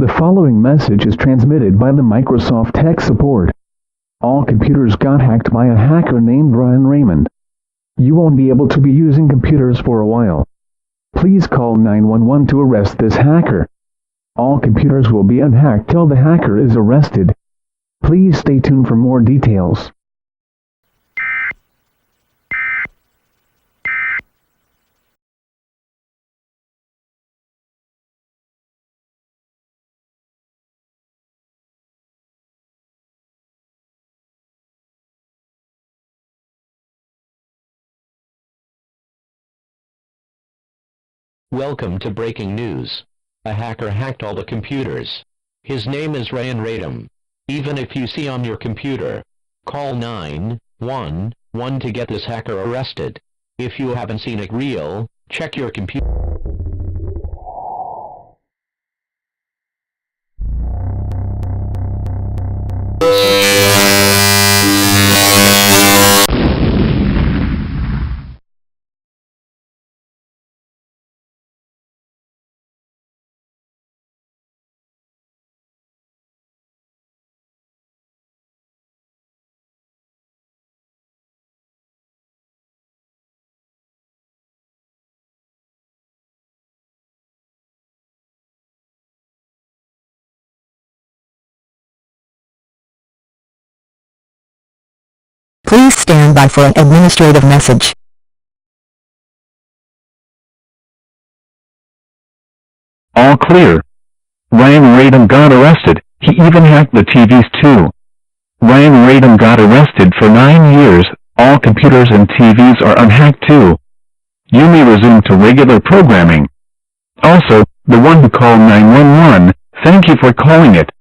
The following message is transmitted by the Microsoft Tech Support. All computers got hacked by a hacker named Ryan Raymond. You won't be able to be using computers for a while. Please call 911 to arrest this hacker. All computers will be unhacked till the hacker is arrested. Please stay tuned for more details. Welcome to breaking news. A hacker hacked all the computers. His name is Ryan Raymond. Even if you see on your computer, call 911 to get this hacker arrested. If you haven't seen it real, check your computer. Please stand by for an administrative message. All clear. Ryan Raymond got arrested. He even hacked the TVs too. Ryan Raymond got arrested for 9 years. All computers and TVs are unhacked too. You may resume to regular programming. Also, the one who called 911, thank you for calling it.